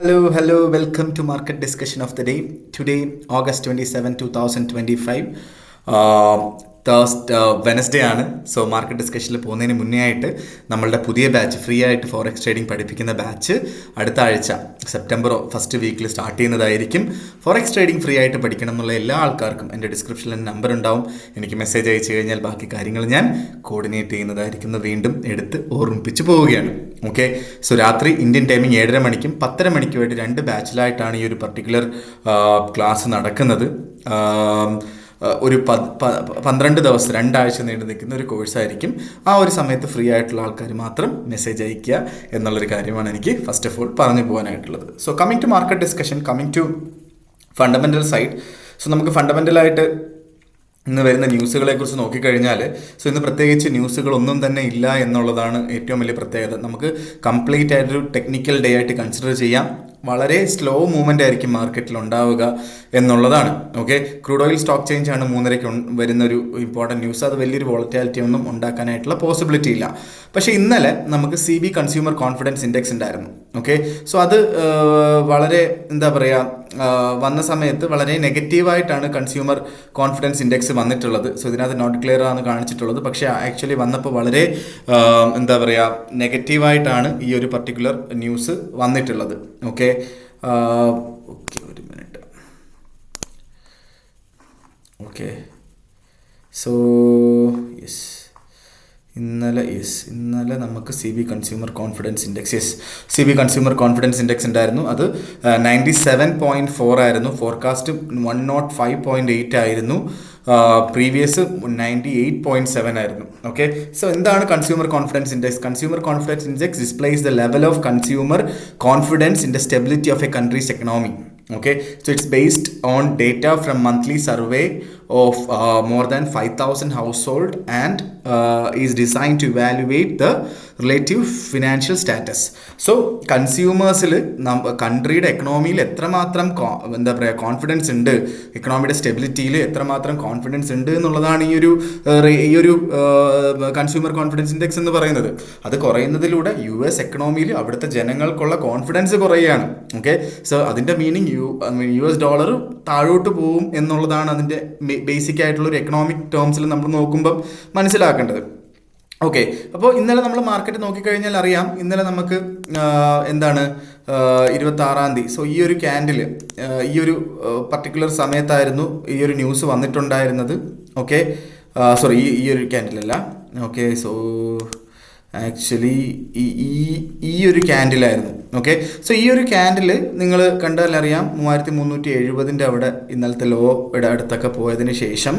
Hello, welcome to market discussion of the day. Today, August 27, 2025. Wednesday ആണ്. So market ഡിസ്കഷനിൽ പോകുന്നതിന് മുന്നേ ആയിട്ട് നമ്മളുടെ പുതിയ ബാച്ച് ഫ്രീ ആയിട്ട് ഫോറക്സ് ട്രേഡിംഗ് പഠിപ്പിക്കുന്ന ബാച്ച് അടുത്ത ആഴ്ച സെപ്റ്റംബർ ഫസ്റ്റ് വീക്കിൽ സ്റ്റാർട്ട് ചെയ്യുന്നതായിരിക്കും. ഫോറക്സ് ട്രേഡിംഗ് ഫ്രീ ആയിട്ട് പഠിക്കണം എന്നുള്ള എല്ലാ ആൾക്കാർക്കും എൻ്റെ ഡിസ്ക്രിപ്ഷനിൽ നമ്പർ ഉണ്ടാവും. എനിക്ക് മെസ്സേജ് അയച്ചു കഴിഞ്ഞാൽ ബാക്കി കാര്യങ്ങൾ ഞാൻ കോർഡിനേറ്റ് ചെയ്യുന്നതായിരിക്കും. വീണ്ടും എടുത്ത് ഓർമ്മിപ്പിച്ച് പോവുകയാണ്. ഓക്കെ, സോ രാത്രി ഇന്ത്യൻ ടൈമിംഗ് 7:30 മണിക്കും 10:30 മണിക്കുമായിട്ട് 2 ബാച്ചിലായിട്ടാണ് ഈ ഒരു പർട്ടിക്കുലർ ക്ലാസ് നടക്കുന്നത്. ഒരു 12 ദിവസം 2 ആഴ്ച നീണ്ടു നിൽക്കുന്ന ഒരു കോഴ്സായിരിക്കും. ആ ഒരു സമയത്ത് ഫ്രീ ആയിട്ടുള്ള ആൾക്കാർ മാത്രം മെസ്സേജ് അയയ്ക്കുക എന്നുള്ളൊരു കാര്യമാണ് എനിക്ക് ഫസ്റ്റ് ഓഫ് ഓൾ പറഞ്ഞു പോകാനായിട്ടുള്ളത്. So coming to market discussion, coming to fundamental side. So നമുക്ക് ഫണ്ടമെൻ്റലായിട്ട് ഇന്ന് വരുന്ന ന്യൂസുകളെ കുറിച്ച് നോക്കിക്കഴിഞ്ഞാൽ, സോ ഇന്ന് പ്രത്യേകിച്ച് ന്യൂസുകളൊന്നും തന്നെ ഇല്ല എന്നുള്ളതാണ് ഏറ്റവും വലിയ പ്രത്യേകത. നമുക്ക് കംപ്ലീറ്റ് ആയിട്ടൊരു ടെക്നിക്കൽ ഡേ ആയിട്ട് കൺസിഡർ ചെയ്യാം. വളരെ സ്ലോ മൂവ്മെൻ്റ് ആയിരിക്കും മാർക്കറ്റിൽ ഉണ്ടാവുക എന്നുള്ളതാണ്. Okay, crude oil stock change ആണ് 3:30 വരുന്നൊരു ഇമ്പോർട്ടൻറ്റ് ന്യൂസ്. അത് വലിയൊരു വോളറ്റാലിറ്റി ഒന്നും ഉണ്ടാക്കാനായിട്ടുള്ള പോസിബിലിറ്റി ഇല്ല. പക്ഷേ ഇന്നലെ നമുക്ക് CB കൺസ്യൂമർ കോൺഫിഡൻസ് ഇൻഡെക്സ് ഉണ്ടായിരുന്നു. ഓക്കെ, സോ അത് വളരെ എന്താ പറയുക, വന്ന സമയത്ത് വളരെ നെഗറ്റീവായിട്ടാണ് കൺസ്യൂമർ കോൺഫിഡൻസ് ഇൻഡെക്സ് വന്നിട്ടുള്ളത്. സോ ഇതിനകത്ത് നോട്ട് ക്ലിയർ ആണ് കാണിച്ചിട്ടുള്ളത്. പക്ഷേ ആക്ച്വലി വന്നപ്പോൾ വളരെ എന്താ പറയുക, നെഗറ്റീവായിട്ടാണ് ഈ ഒരു പർട്ടിക്കുലർ ന്യൂസ് വന്നിട്ടുള്ളത്. ഓക്കെ, ഒരു മിനിറ്റ്. ഓക്കെ, സോ ഇന്നലെ നമുക്ക് CB കൺസ്യൂമർ കോൺഫിഡൻസ് ഇൻഡെക്സ് ഉണ്ടായിരുന്നു. അത് 97.4 ആയിരുന്നു. ഫോർകാസ്റ്റ് 105.8 ആയിരുന്നു. പ്രീവിയസ് 98.7 ആയിരുന്നു. ഓക്കെ, സോ എന്താണ് consumer confidence index? Consumer confidence index displays the level of consumer confidence in the stability of A countries economy. Okay, so it's based on data from monthly survey of more than 5,000 household and is designed to evaluate the relative financial status. So കൺസ്യൂമേഴ്സിൽ കൺട്രിയുടെ എക്കണോമിയിൽ എത്രമാത്രം എന്താ പറയുക confidence ഉണ്ട്, എക്കണോമിയുടെ സ്റ്റെബിലിറ്റിയിൽ എത്രമാത്രം confidence ഉണ്ട് എന്നുള്ളതാണ് ഈ ഒരു consumer confidence index എന്ന് പറയുന്നത്. അത് കുറയുന്നതിലൂടെ US എക്കണോമിയിൽ അവിടുത്തെ ജനങ്ങൾക്കുള്ള കോൺഫിഡൻസ് കുറയുകയാണ്. ഓക്കെ, സോ അതിൻ്റെ മീനിങ് US ഡോളർ താഴോട്ട് പോവും എന്നുള്ളതാണ് അതിൻ്റെ ബേസിക് ആയിട്ടുള്ള ഒരു എക്കണോമിക് ടേംസിൽ നമ്മൾ നോക്കുമ്പം മനസ്സിലാക്കേണ്ടത്. ഓക്കെ, അപ്പോൾ ഇന്നലെ നമ്മൾ മാർക്കറ്റ് നോക്കിക്കഴിഞ്ഞാൽ അറിയാം, ഇന്നലെ നമുക്ക് എന്താണ് 26-ാം തീയതി. സോ ഈ ഒരു ക്യാൻഡിൽ ഈ ഒരു പർട്ടിക്കുലർ സമയത്തായിരുന്നു ഈ ഒരു ന്യൂസ് വന്നിട്ടുണ്ടായിരുന്നത്. ഓക്കെ, സോറി, ഈ ഒരു ക്യാൻഡിലല്ല. ഓക്കെ, സോ ആക്ച്വലി ഈ ഒരു ക്യാൻഡിലായിരുന്നു. ഓക്കെ, സോ ഈ ഒരു ക്യാൻഡിൽ നിങ്ങൾ കണ്ടാൽ അറിയാം 3370 അവിടെ ഇന്നലത്തെ ലോയുടെ അടുത്തൊക്കെ പോയതിന് ശേഷം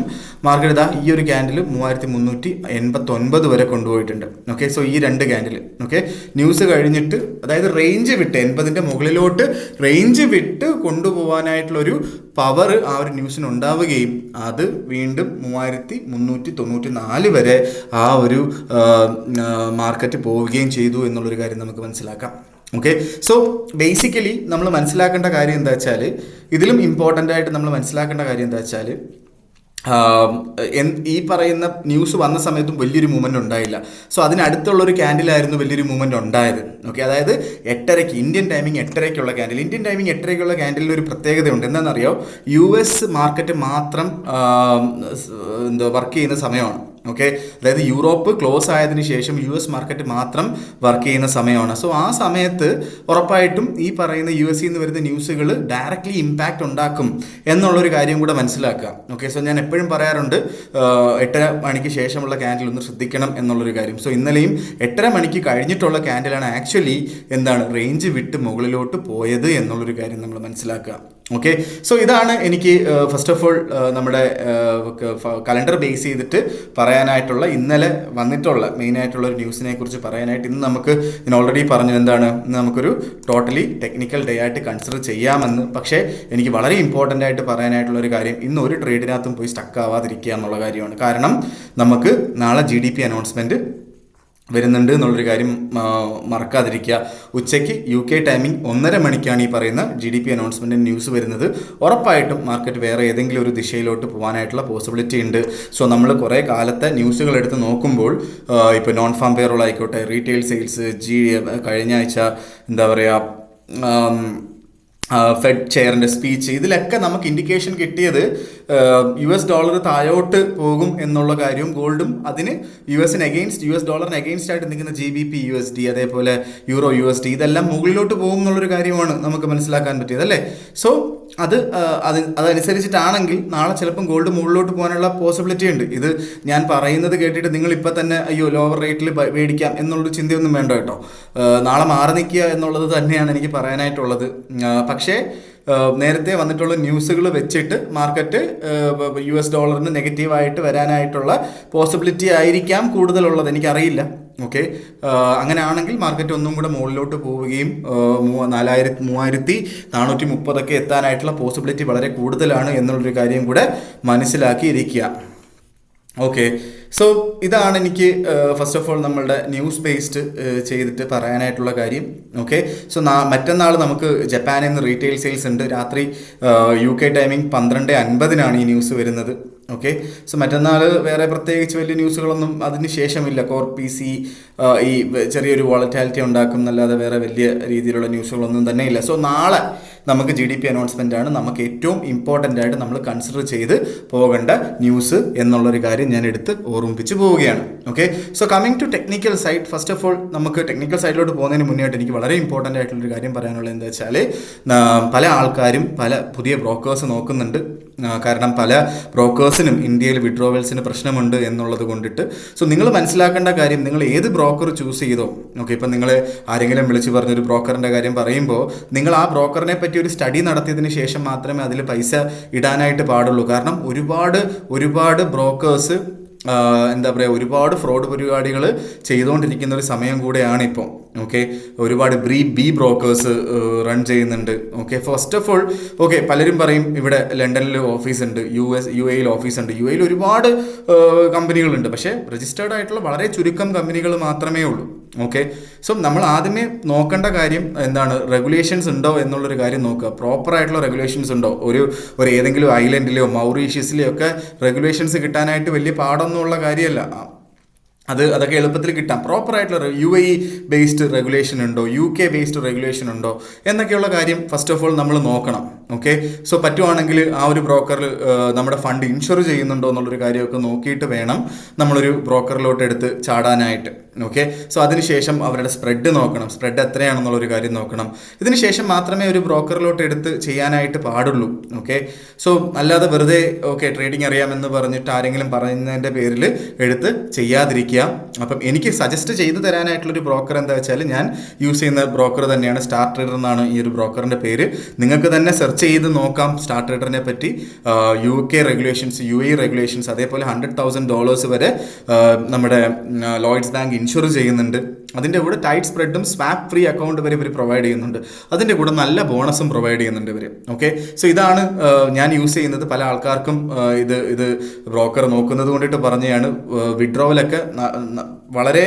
മാർക്കറ്റ് ഇതാ ഈ ഒരു ക്യാൻഡിൽ 3389 വരെ കൊണ്ടുപോയിട്ടുണ്ട്. ഓക്കെ, സോ ഈ 2 ക്യാൻഡിൽ ഓക്കെ ന്യൂസ് കഴിഞ്ഞിട്ട്, അതായത് റേഞ്ച് വിട്ട് 80ൻ്റെ മുകളിലോട്ട് റേഞ്ച് വിട്ട് കൊണ്ടുപോകാനായിട്ടുള്ളൊരു പവർ ആ ഒരു ന്യൂസിന് ഉണ്ടാവുകയും അത് വീണ്ടും 3394 വരെ ആ ഒരു മാർക്കറ്റ് പോവുകയും ചെയ്തു എന്നുള്ളൊരു കാര്യം നമുക്ക് മനസ്സിലാക്കാം. ഓക്കെ, സോ ബേസിക്കലി നമ്മൾ മനസ്സിലാക്കേണ്ട കാര്യം എന്താ വെച്ചാൽ, ഇതിലും ഇമ്പോർട്ടൻ്റ് ആയിട്ട് നമ്മൾ മനസ്സിലാക്കേണ്ട കാര്യം എന്താ വെച്ചാൽ, ഈ പറയുന്ന ന്യൂസ് വന്ന സമയത്തും വലിയൊരു മൂവ്മെൻറ്റ് ഉണ്ടായില്ല. സോ അതിനടുത്തുള്ളൊരു ക്യാൻഡിലായിരുന്നു വലിയൊരു മൂവ്മെൻറ്റ് ഉണ്ടായത്. ഓക്കെ, അതായത് 8:30 Indian timing 8:30 candle. Indian timing 8:30 ക്യാൻഡിലിൽ ഒരു പ്രത്യേകതയുണ്ട്. എന്താണെന്നറിയോ, US മാർക്കറ്റ് മാത്രം വർക്ക് ചെയ്യുന്ന സമയമാണ്. ഓക്കെ, അതായത് യൂറോപ്പ് ക്ലോസ് ആയതിനു ശേഷം US മാർക്കറ്റ് മാത്രം വർക്ക് ചെയ്യുന്ന സമയമാണ്. സോ ആ സമയത്ത് ഉറപ്പായിട്ടും ഈ പറയുന്ന US നിന്ന് വരുന്ന ന്യൂസുകൾ ഡയറക്റ്റ്ലി ഇമ്പാക്റ്റ് ഉണ്ടാക്കും എന്നുള്ളൊരു കാര്യം കൂടെ മനസ്സിലാക്കുക. ഓക്കെ, സോ ഞാൻ എപ്പോഴും പറയാറുണ്ട് 8:30 മണിക്ക് ശേഷമുള്ള ക്യാൻഡിൽ ഒന്ന് ശ്രദ്ധിക്കണം എന്നുള്ളൊരു കാര്യം. സോ ഇന്നലെയും 8:30 മണിക്ക് കഴിഞ്ഞിട്ടുള്ള ക്യാൻഡിലാണ് ആക്ച്വലി എന്താണ് റേഞ്ച് വിട്ട് മുകളിലോട്ട് പോയത് എന്നുള്ളൊരു കാര്യം നമ്മൾ മനസ്സിലാക്കുക. ഓക്കെ, സോ ഇതാണ് എനിക്ക് ഫസ്റ്റ് ഓഫ് ഓൾ നമ്മുടെ കലണ്ടർ ബേസ് ചെയ്തിട്ട് പറയാനായിട്ടുള്ള ഇന്നലെ വന്നിട്ടുള്ള മെയിനായിട്ടുള്ള ഒരു ന്യൂസിനെ കുറിച്ച് പറയാനായിട്ട്. ഇന്ന് നമുക്ക് ഞാൻ ഓൾറെഡി പറഞ്ഞത് എന്താണ്, ഇന്ന് നമുക്കൊരു ടോട്ടലി ടെക്നിക്കൽ ഡേ ആയിട്ട് കൺസിഡർ ചെയ്യാമെന്ന്. പക്ഷേ എനിക്ക് വളരെ ഇമ്പോർട്ടൻ്റ് ആയിട്ട് പറയാനായിട്ടുള്ളൊരു കാര്യം, ഇന്ന് ഒരു ട്രേഡിനകത്തും പോയി സ്റ്റക്ക് ആവാതിരിക്കുക എന്നുള്ള കാര്യമാണ്. കാരണം നമുക്ക് നാളെ GDP അനൗൺസ്മെൻറ്റ് വരുന്നുണ്ട് എന്നുള്ളൊരു കാര്യം മറക്കാതിരിക്കുക. ഉച്ചയ്ക്ക് UK ടൈമിംഗ് 1:30 മണിക്കാണ് ഈ പറയുന്ന GDP അനൗൺസ്മെൻറ്റിൻ്റെ ന്യൂസ് വരുന്നത്. ഉറപ്പായിട്ടും മാർക്കറ്റ് വേറെ ഏതെങ്കിലും ഒരു ദിശയിലോട്ട് പോകാനായിട്ടുള്ള പോസിബിലിറ്റി ഉണ്ട്. സോ നമ്മൾ കുറേ കാലത്തെ ന്യൂസുകൾ എടുത്ത് നോക്കുമ്പോൾ ഇപ്പോൾ നോൺ ഫാം പേറോൾ ആയിക്കോട്ടെ, റീറ്റെയിൽ സെയിൽസ്, കഴിഞ്ഞ ആഴ്ച എന്താ പറയുക ഫെഡ് ചെയറിൻ്റെ സ്പീച്ച്, ഇതിലൊക്കെ നമുക്ക് ഇൻഡിക്കേഷൻ കിട്ടിയത് US ഡോളർ താഴോട്ട് പോകും എന്നുള്ള കാര്യവും ഗോൾഡും അതിന് US ഡോളറിന് അഗെയിൻസ്റ്റ് ആയിട്ട് നിൽക്കുന്ന GBP USD അതേപോലെ യൂറോ USD ഇതെല്ലാം മുകളിലോട്ട് പോകും എന്നുള്ളൊരു കാര്യമാണ് നമുക്ക് മനസ്സിലാക്കാൻ പറ്റിയത് അല്ലേ. സോ അതനുസരിച്ചിട്ടാണെങ്കിൽ നാളെ ചിലപ്പം ഗോൾഡ് മുകളിലോട്ട് പോകാനുള്ള പോസിബിലിറ്റി ഉണ്ട്. ഇത് ഞാൻ പറയുന്നത് കേട്ടിട്ട് നിങ്ങൾ ഇപ്പം തന്നെ അയ്യോ ലോവർ റേറ്റിൽ മേടിക്കാം എന്നുള്ളൊരു ചിന്തയൊന്നും വേണ്ട കേട്ടോ. നാളെ മാറി നിൽക്കുക എന്നുള്ളത് തന്നെയാണ് എനിക്ക് പറയാനായിട്ടുള്ളത്. പക്ഷേ നേരത്തെ വന്നിട്ടുള്ള ന്യൂസുകൾ വെച്ചിട്ട് മാർക്കറ്റ് US ഡോളറിന് നെഗറ്റീവായിട്ട് വരാനായിട്ടുള്ള പോസിബിലിറ്റി ആയിരിക്കാം കൂടുതലുള്ളത്, എനിക്കറിയില്ല. ഓക്കെ, അങ്ങനെയാണെങ്കിൽ മാർക്കറ്റ് ഒന്നും കൂടെ മുകളിലോട്ട് പോവുകയും 3430 എത്താനായിട്ടുള്ള പോസിബിലിറ്റി വളരെ കൂടുതലാണ് എന്നുള്ളൊരു കാര്യം കൂടെ മനസ്സിലാക്കിയിരിക്കുക. ഓക്കെ, സോ ഇതാണ് എനിക്ക് ഫസ്റ്റ് ഓഫ് ഓൾ നമ്മളുടെ ന്യൂസ് ബേസ്ഡ് ചെയ്തിട്ട് പറയാനായിട്ടുള്ള കാര്യം. ഓക്കെ, സോ മറ്റന്നാൾ നമുക്ക് ജപ്പാനിൽ നിന്ന് റീറ്റെയിൽ സെയിൽസ് ഉണ്ട്. രാത്രി UK ടൈമിംഗ് 12:50 ഈ ന്യൂസ് വരുന്നത്. ഓക്കെ, സോ മറ്റന്നാൾ വേറെ പ്രത്യേകിച്ച് വലിയ ന്യൂസുകളൊന്നും അതിന് ശേഷമില്ല. കോർ PC ഈ ചെറിയൊരു വോളറ്റാലിറ്റി ഉണ്ടാക്കും എന്നല്ലാതെ വേറെ വലിയ രീതിയിലുള്ള ന്യൂസുകളൊന്നും തന്നെ ഇല്ല. സോ നാളെ നമുക്ക് GDP അനൗൺസ്മെൻ്റ് ആണ് നമുക്ക് ഏറ്റവും ഇമ്പോർട്ടൻ്റ് ആയിട്ട് നമ്മൾ കൺസിഡർ ചെയ്ത് പോകേണ്ട ന്യൂസ് എന്നുള്ളൊരു കാര്യം ഞാൻ എടുത്ത് ഓർമ്മിപ്പിച്ച് പോവുകയാണ്. Okay, so coming to technical side, first of all നമുക്ക് ടെക്നിക്കൽ സൈഡിലോട്ട് പോകുന്നതിന് മുന്നേയായിട്ട് എനിക്ക് വളരെ ഇമ്പോർട്ടൻ്റ് ആയിട്ടുള്ളൊരു കാര്യം പറയാനുള്ളത് എന്താ വെച്ചാൽ, പല ആൾക്കാരും പല പുതിയ ബ്രോക്കേഴ്സ് നോക്കുന്നുണ്ട്. കാരണം പല ബ്രോക്കേഴ്സിനും ഇന്ത്യയിൽ വിഡ്രോവൽസിന് പ്രശ്നമുണ്ട് എന്നുള്ളത് കൊണ്ടിട്ട്. സോ നിങ്ങൾ മനസ്സിലാക്കേണ്ട കാര്യം, നിങ്ങൾ ഏത് ബ്രോക്കർ ചൂസ് ചെയ്തോ, ഓക്കെ, ഇപ്പം നിങ്ങൾ ആരെങ്കിലും വിളിച്ച് പറഞ്ഞൊരു ബ്രോക്കറിൻ്റെ കാര്യം പറയുമ്പോൾ നിങ്ങൾ ആ ബ്രോക്കറിനെ പറ്റി ഒരു സ്റ്റഡി നടത്തിയതിന് ശേഷം മാത്രമേ അതിൽ പൈസ ഇടാനായിട്ട് പാടുള്ളൂ. കാരണം ഒരുപാട് ബ്രോക്കേഴ്സ് എന്താ പറയുക, ഒരുപാട് ഫ്രോഡ് പരിപാടികൾ ചെയ്തുകൊണ്ടിരിക്കുന്ന ഒരു സമയം കൂടെയാണ് ഇപ്പോൾ. ഓക്കെ, ഒരുപാട് ബി ബ്രോക്കേഴ്സ് റൺ ചെയ്യുന്നുണ്ട്. Okay, first of all okay, പലരും പറയും ഇവിടെ ലണ്ടനിൽ ഓഫീസുണ്ട്, UAE ഓഫീസുണ്ട്. UAE ഒരുപാട് കമ്പനികളുണ്ട്, പക്ഷേ രജിസ്റ്റേർഡ് ആയിട്ടുള്ള വളരെ ചുരുക്കം കമ്പനികൾ മാത്രമേ ഉള്ളൂ. ഓക്കെ, സോ നമ്മൾ ആദ്യമേ നോക്കേണ്ട കാര്യം എന്താണ്, റെഗുലേഷൻസ് ഉണ്ടോ എന്നുള്ളൊരു കാര്യം നോക്കുക. പ്രോപ്പറായിട്ടുള്ള റെഗുലേഷൻസ് ഉണ്ടോ? ഒരു ഏതെങ്കിലും ഐലൻഡിലെയോ മൗറീഷ്യസിലെയോ ഒക്കെ റെഗുലേഷൻസ് കിട്ടാനായിട്ട് വലിയ പാടൊന്നുമുള്ള കാര്യമല്ല. അതൊക്കെ എളുപ്പത്തിൽ കിട്ടാം. പ്രോപ്പറായിട്ടുള്ള UAE ബേസ്ഡ് റെഗുലേഷൻ ഉണ്ടോ, UK ബേസ്ഡ് റെഗുലേഷൻ ഉണ്ടോ എന്നൊക്കെയുള്ള കാര്യം ഫസ്റ്റ് ഓഫ് ഓൾ നമ്മൾ നോക്കണം. ഓക്കെ, സോ പറ്റുവാണെങ്കിൽ ആ ഒരു ബ്രോക്കറിൽ നമ്മുടെ ഫണ്ട് ഇൻഷുർ ചെയ്യുന്നുണ്ടോ എന്നുള്ളൊരു കാര്യമൊക്കെ നോക്കിയിട്ട് വേണം നമ്മളൊരു ബ്രോക്കറിലോട്ട് എടുത്ത് ചാടാനായിട്ട്. ഓക്കെ, സോ അതിനുശേഷം അവരുടെ സ്പ്രെഡ് നോക്കണം, സ്പ്രെഡ് എത്രയാണെന്നുള്ളൊരു കാര്യം നോക്കണം. ഇതിന് ശേഷം മാത്രമേ ഒരു ബ്രോക്കറിലോട്ട് എടുത്ത് ചെയ്യാനായിട്ട് പാടുള്ളൂ. ഓക്കെ, സോ അല്ലാതെ വെറുതെ ഓക്കെ ട്രേഡിംഗ് അറിയാമെന്ന് പറഞ്ഞിട്ട് ആരെങ്കിലും പറയുന്നതിൻ്റെ പേരിൽ എടുത്ത് ചെയ്യാതിരിക്കുക. അപ്പം എനിക്ക് സജസ്റ്റ് ചെയ്തു തരാനായിട്ടുള്ളൊരു ബ്രോക്കർ എന്താ വെച്ചാൽ, ഞാൻ യൂസ് ചെയ്യുന്ന ബ്രോക്കർ തന്നെയാണ് സ്റ്റാർ ട്രേഡർ എന്നാണ് ഈ ഒരു ബ്രോക്കറിൻ്റെ പേര്. നിങ്ങൾക്ക് തന്നെ സെർച്ച് ചെയ്ത് നോക്കാം സ്റ്റാർ ട്രേഡറിനെ പറ്റി. UK റെഗുലേഷൻസ്, UAE റെഗുലേഷൻസ്, അതേപോലെ $100,000 വരെ നമ്മുടെ ലോയ്ഡ്സ് ബാങ്ക് ഇൻഷുർ ചെയ്യുന്നുണ്ട്. അതിൻ്റെ കൂടെ ടൈറ്റ് സ്പ്രെഡും സ്വാപ്പ് ഫ്രീ അക്കൗണ്ട് വരെ ഇവർ പ്രൊവൈഡ് ചെയ്യുന്നുണ്ട്. അതിൻ്റെ കൂടെ നല്ല ബോണസും പ്രൊവൈഡ് ചെയ്യുന്നുണ്ട് ഇവർ. ഓക്കെ, സോ ഇതാണ് ഞാൻ യൂസ് ചെയ്യുന്നത്. പല ആൾക്കാർക്കും ഇത് ബ്രോക്കർ നോക്കുന്നത് കൊണ്ടിട്ട് പറഞ്ഞതാണ്. വിഡ്രോവലൊക്കെ വളരെ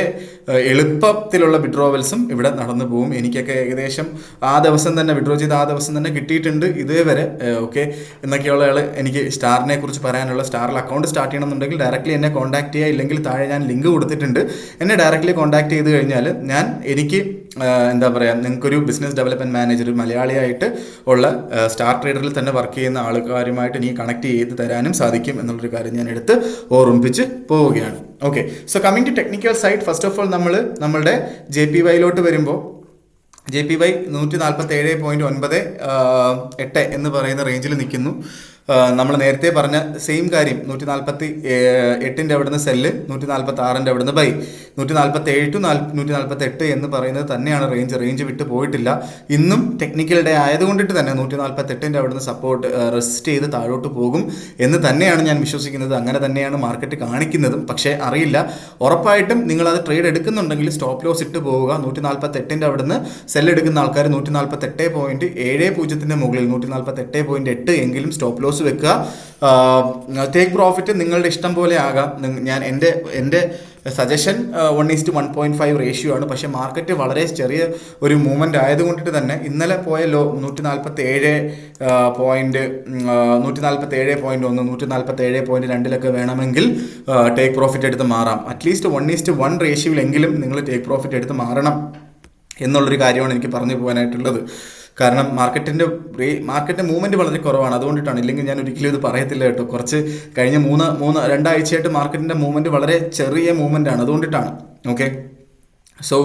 എളുപ്പത്തിലുള്ള വിഡ്രോവൽസും ഇവിടെ നടന്നു പോകും. എനിക്കൊക്കെ ഏകദേശം ആ ദിവസം തന്നെ വിഡ്രോ ചെയ്ത് ആ ദിവസം തന്നെ കിട്ടിയിട്ടുണ്ട് ഇതേവരെ. ഓക്കെ, എന്നൊക്കെയുള്ള എനിക്ക് സ്റ്റാറിനെ കുറിച്ച് പറയാനുള്ള. സ്റ്റാറിൽ അക്കൗണ്ട് സ്റ്റാർട്ട് ചെയ്യണമെന്നുണ്ടെങ്കിൽ ഡയറക്റ്റ്ലി എന്നെ കോൺടാക്ട് ചെയ്യുക, ഇല്ലെങ്കിൽ താഴെ ഞാൻ ലിങ്ക് കൊടുത്തിട്ടുണ്ട്. എന്നെ ഡയറക്റ്റ്ലി കോൺടാക്ട് ചെയ്ത് കഴിഞ്ഞാൽ എനിക്ക് എന്താ പറയുക, നിങ്ങൾക്കൊരു ബിസിനസ് ഡെവലപ്മെൻറ്റ് മാനേജർ മലയാളിയായിട്ട് ഉള്ള സ്റ്റാർ ട്രേഡറിൽ തന്നെ വർക്ക് ചെയ്യുന്ന ആൾക്കാരുമായിട്ട് എനിക്ക് കണക്ട് ചെയ്ത് തരാനും സാധിക്കും എന്നുള്ളൊരു കാര്യം ഞാൻ എടുത്ത് ഓർമ്മിപ്പിച്ച് പോവുകയാണ്. Okay, so coming to technical side, first of all നമ്മളുടെ JPY വരുമ്പോൾ JPY 147.98 എന്ന് പറയുന്ന റേഞ്ചിൽ നിൽക്കുന്നു. നമ്മൾ നേരത്തെ പറഞ്ഞ സെയിം കാര്യം, 148 അവിടുന്ന് സെല്ല്, 146 അവിടുന്ന് ബൈ, 147 to 148 എന്ന് പറയുന്നത് തന്നെയാണ് റേഞ്ച് വിട്ട് പോയിട്ടില്ല. ഇന്നും ടെക്നിക്കൽ ഡേ ആയതുകൊണ്ടിട്ട് തന്നെ 148 അവിടുന്ന് സപ്പോർട്ട് റെസിസ്റ്റ് ചെയ്ത് താഴോട്ട് പോകും എന്ന് തന്നെയാണ് ഞാൻ വിശ്വസിക്കുന്നത്. അങ്ങനെ തന്നെയാണ് മാർക്കറ്റ് കാണിക്കുന്നതും. പക്ഷേ അറിയില്ല, ഉറപ്പായിട്ടും നിങ്ങളത് ട്രേഡ് എടുക്കുന്നുണ്ടെങ്കിൽ സ്റ്റോപ്പ് ലോസ് ഇട്ട് പോവുക. 148 അവിടുന്ന് സെല്ലെടുക്കുന്ന ആൾക്കാർ 148.70 മുകളിൽ 148.8 എങ്കിലും സ്റ്റോപ്പ് ലോസ് വെക്കുക. ടേക്ക് പ്രോഫിറ്റ് നിങ്ങളുടെ ഇഷ്ടം പോലെ ആകാം. ഞാൻ എൻ്റെ സജഷൻ 1:1.5 റേഷ്യോ ആണ്. പക്ഷേ മാർക്കറ്റ് വളരെ ചെറിയ ഒരു മൂവ്മെൻറ്റ് ആയതുകൊണ്ടിട്ട് തന്നെ ഇന്നലെ പോയ ലോ 147.1, 147.2 വേണമെങ്കിൽ ടേക്ക് പ്രോഫിറ്റ് എടുത്ത് മാറാം. അറ്റ്ലീസ്റ്റ് 1:1 റേഷ്യോയിലെങ്കിലും നിങ്ങൾ ടേക്ക് പ്രോഫിറ്റ് എടുത്ത് മാറണം എന്നുള്ളൊരു കാര്യമാണ് എനിക്ക് പറഞ്ഞു പോകാനായിട്ടുള്ളത്. കാരണം മാർക്കറ്റിൻ്റെ മൂവ്മെൻറ്റ് വളരെ കുറവാണ്, അതുകൊണ്ടിട്ടാണ്. ഇല്ലെങ്കിൽ ഞാൻ ഒരിക്കലും ഇത് പറയത്തില്ല കേട്ടോ. കുറച്ച് കഴിഞ്ഞ രണ്ടാഴ്ചയായിട്ട് മാർക്കറ്റിൻ്റെ മൂവ്മെൻറ്റ് വളരെ ചെറിയ മൂവ്മെൻ്റ് ആണ്, അതുകൊണ്ടിട്ടാണ്. ഓക്കെ, സോ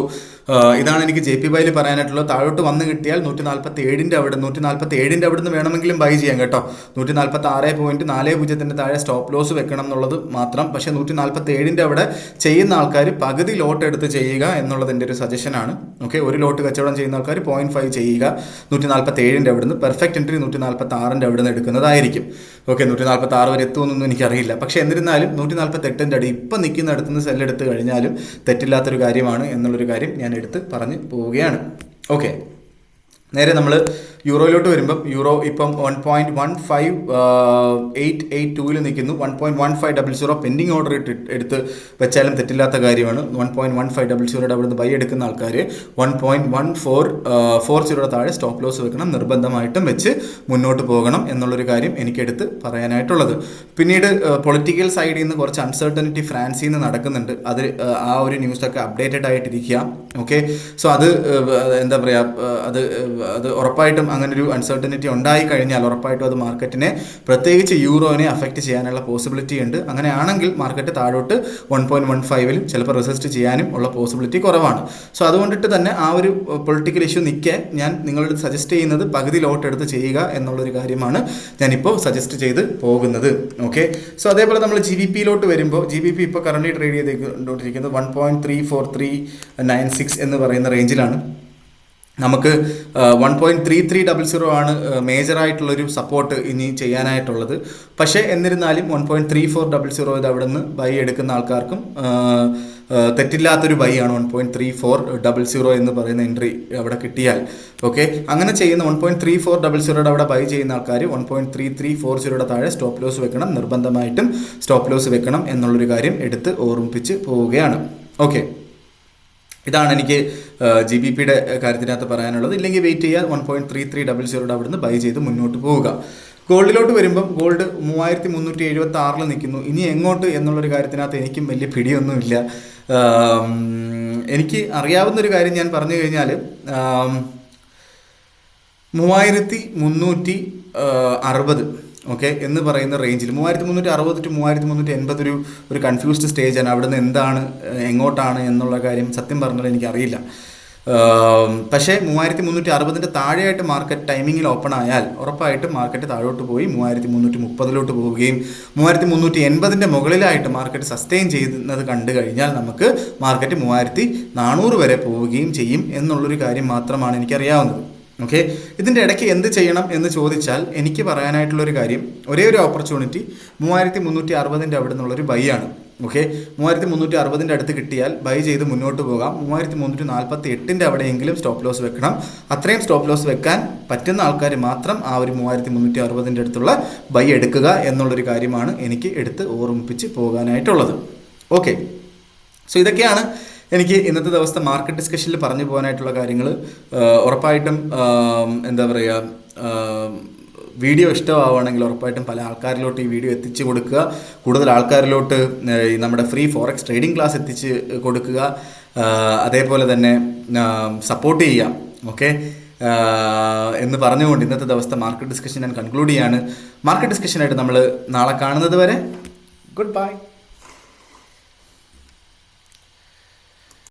ഇതാണ് എനിക്ക് JPY പറയാനായിട്ടുള്ളത്. താഴോട്ട് വന്ന് കിട്ടിയാൽ 147 അവിടെ നിന്ന് വേണമെങ്കിലും ബൈ ചെയ്യാം കേട്ടോ. 146.40 താഴെ സ്റ്റോപ്പ് ലോസ് വെക്കണം എന്നുള്ളത് മാത്രം. പക്ഷേ 147 അവിടെ ചെയ്യുന്ന ആൾക്കാർ പകുതി ലോട്ട് എടുത്ത് ചെയ്യുക എന്നുള്ളത് എൻ്റെ ഒരു സജഷനാണ്. ഓക്കെ, ഒരു ലോട്ട് കച്ചവടം ചെയ്യുന്ന ആൾക്കാർ 0.5 ചെയ്യുക. 147 അവിടെ നിന്ന് പെർഫെക്റ്റ് എൻട്രി 146 അവിടെ നിന്ന് എടുക്കുന്നതായിരിക്കും. ഓക്കെ, 146 വരെ എത്തുമെന്നൊന്നും എനിക്കറിയില്ല. പക്ഷേ എന്നിരുന്നാലും 148 അടി ഇപ്പം നിൽക്കുന്ന അടുത്തുനിന്ന് സെല്ലെടുത്ത് കഴിഞ്ഞാലും തെറ്റില്ലാത്തൊരു കാര്യമാണ് എന്നുള്ളൊരു കാര്യം ഞാൻ എടുത്ത് പറഞ്ഞു പോവുകയാണ്. ഓക്കെ, നേരെ നമ്മൾ യൂറോയിലോട്ട് വരുമ്പം യൂറോ ഇപ്പം 1.15882 നിൽക്കുന്നു. 1.1500 പെൻഡിങ് ഓർഡർ എടുത്ത് വെച്ചാലും തെറ്റില്ലാത്ത കാര്യമാണ്. 1.1500 അവിടെ നിന്ന് ബൈ എടുക്കുന്ന ആൾക്കാർ 1.1440 താഴെ സ്റ്റോപ്പ് ലോസ് വെക്കണം, നിർബന്ധമായിട്ടും വെച്ച് മുന്നോട്ട് പോകണം എന്നുള്ളൊരു കാര്യം എനിക്കെടുത്ത് പറയാനായിട്ടുള്ളത്. പിന്നീട് പൊളിറ്റിക്കൽ സൈഡിൽ നിന്ന് കുറച്ച് അൺസർട്ടനിറ്റി ഫ്രാൻസിൽ നിന്ന് നടക്കുന്നുണ്ട്. അത് ആ ഒരു ന്യൂസൊക്കെ അപ്ഡേറ്റഡ് ആയിട്ടിരിക്കുക. ഓക്കെ, സോ അത് എന്താ പറയുക, അത് ഉറപ്പായിട്ടും അങ്ങനെ ഒരു അൺസർട്ടനിറ്റി ഉണ്ടായി കഴിഞ്ഞാൽ ഉറപ്പായിട്ടും അത് മാർക്കറ്റിനെ, പ്രത്യേകിച്ച് യൂറോനെ അഫക്റ്റ് ചെയ്യാനുള്ള പോസിബിലിറ്റി ഉണ്ട്. അങ്ങനെയാണെങ്കിൽ മാർക്കറ്റ് താഴോട്ട് 1.15 ചിലപ്പോൾ റെസിസ്റ്റ് ചെയ്യാനും ഉള്ള പോസിബിലിറ്റി കുറവാണ്. സോ അതുകൊണ്ടിട്ട് തന്നെ ആ ഒരു പൊളിറ്റിക്കൽ ഇഷ്യൂ നിൽക്കാൻ ഞാൻ നിങ്ങളോട് സജസ്റ്റ് ചെയ്യുന്നത് പകുതി ലോട്ട് എടുത്ത് ചെയ്യുക എന്നുള്ളൊരു കാര്യമാണ് ഞാനിപ്പോൾ സജസ്റ്റ് ചെയ്ത് പോകുന്നത്. ഓക്കെ, സോ അതേപോലെ നമ്മൾ GBPയിലോട്ട് വരുമ്പോൾ GBP ഇപ്പോൾ കറന്റ് ട്രേഡ് ചെയ്തുകൊണ്ടിരിക്കുന്നത് 1.34396 എന്ന് പറയുന്ന റേഞ്ചിലാണ്. നമുക്ക് 1.3300 ആണ് മേജറായിട്ടുള്ളൊരു സപ്പോർട്ട് ഇനി ചെയ്യാനായിട്ടുള്ളത്. പക്ഷേ എന്നിരുന്നാലും 1.3400 ഇത് അവിടെ നിന്ന് ബൈ എടുക്കുന്ന ആൾക്കാർക്കും തെറ്റില്ലാത്തൊരു ബൈ ആണ്. 1.3400 എന്ന് പറയുന്ന എൻട്രി അവിടെ കിട്ടിയാൽ ഓക്കെ, അങ്ങനെ ചെയ്യുന്ന 1.3400 അവിടെ ബൈ ചെയ്യുന്ന ആൾക്കാർ 1.3340 താഴെ സ്റ്റോപ്പ് ലോസ് വെക്കണം, നിർബന്ധമായിട്ടും സ്റ്റോപ്പ് ലോസ് വെക്കണം എന്നുള്ളൊരു കാര്യം എടുത്ത് ഓർമ്മിപ്പിച്ച് പോവുകയാണ്. ഓക്കെ, ഇതാണ് എനിക്ക് GBPയുടെ കാര്യത്തിനകത്ത് പറയാനുള്ളത്. ഇല്ലെങ്കിൽ വെയിറ്റ് ചെയ്യുക, 1.3300 അവിടെ നിന്ന് ബൈ ചെയ്ത് മുന്നോട്ട് പോവുക. ഗോൾഡിലോട്ട് വരുമ്പം ഗോൾഡ് 3376 നിൽക്കുന്നു. ഇനി എങ്ങോട്ട് എന്നുള്ളൊരു കാര്യത്തിനകത്ത് എനിക്കും വലിയ പിടിയൊന്നുമില്ല. എനിക്ക് അറിയാവുന്നൊരു കാര്യം ഞാൻ പറഞ്ഞു കഴിഞ്ഞാൽ 3360 ഓക്കെ എന്ന് പറയുന്ന റേഞ്ചിൽ 3360 to 3380 ഒരു കൺഫ്യൂസ്ഡ് സ്റ്റേജാണ്. അവിടെ നിന്ന് എന്താണ് എങ്ങോട്ടാണ് എന്നുള്ള കാര്യം സത്യം പറഞ്ഞാൽ എനിക്കറിയില്ല. പക്ഷേ 3360 താഴെയായിട്ട് മാർക്കറ്റ് ടൈമിങ്ങിൽ ഓപ്പൺ ആയാൽ ഉറപ്പായിട്ടും മാർക്കറ്റ് താഴോട്ട് പോയി 3330 പോവുകയും 3380 മുകളിലായിട്ട് മാർക്കറ്റ് സസ്റ്റെയിൻ ചെയ്യുന്നത് കണ്ടു കഴിഞ്ഞാൽ നമുക്ക് മാർക്കറ്റ് 3400 വരെ പോവുകയും ചെയ്യും എന്നുള്ളൊരു കാര്യം മാത്രമാണ് എനിക്കറിയാവുന്നത്. ഓക്കെ, ഇതിൻ്റെ ഇടയ്ക്ക് എന്ത് ചെയ്യണം എന്ന് ചോദിച്ചാൽ എനിക്ക് പറയാനായിട്ടുള്ളൊരു കാര്യം, ഒരേ ഒരു ഓപ്പർച്യൂണിറ്റി 3360 അവിടെ നിന്നുള്ളൊരു ബൈ ആണ്. ഓക്കെ, 3360 അടുത്ത് കിട്ടിയാൽ ബൈ ചെയ്ത് മുന്നോട്ട് പോകാം. 3348 അവിടെയെങ്കിലും സ്റ്റോപ്പ് ലോസ് വെക്കണം. അത്രയും സ്റ്റോപ്പ് ലോസ് വെക്കാൻ പറ്റുന്ന ആൾക്കാർ മാത്രം ആ ഒരു 3360 അടുത്തുള്ള ബൈ എടുക്കുക എന്നുള്ളൊരു കാര്യമാണ് എനിക്ക് എടുത്ത് ഓർമ്മിപ്പിച്ച് പോകാനായിട്ടുള്ളത്. ഓക്കെ, സോ ഇതൊക്കെയാണ് എനിക്ക് ഇന്നത്തെ ദിവസത്തെ മാർക്കറ്റ് ഡിസ്കഷനിൽ പറഞ്ഞു പോകാനായിട്ടുള്ള കാര്യങ്ങൾ. ഉറപ്പായിട്ടും എന്താ പറയുക, വീഡിയോ ഇഷ്ടമാവുകയാണെങ്കിൽ ഉറപ്പായിട്ടും പല ആൾക്കാരിലോട്ട് ഈ വീഡിയോ എത്തിച്ച് കൊടുക്കുക. കൂടുതൽ ആൾക്കാരിലോട്ട് നമ്മുടെ ഫ്രീ ഫോറക്സ് ട്രേഡിംഗ് ക്ലാസ് എത്തിച്ച് കൊടുക്കുക. അതേപോലെ തന്നെ സപ്പോർട്ട് ചെയ്യാം. ഓക്കെ എന്ന് പറഞ്ഞുകൊണ്ട് ഇന്നത്തെ ദിവസത്തെ മാർക്കറ്റ് ഡിസ്കഷൻ ഞാൻ കൺക്ലൂഡ് ചെയ്യാണ്. മാർക്കറ്റ് ഡിസ്കഷനായിട്ട് നമ്മൾ നാളെ കാണുന്നത് വരെ ഗുഡ് ബൈ.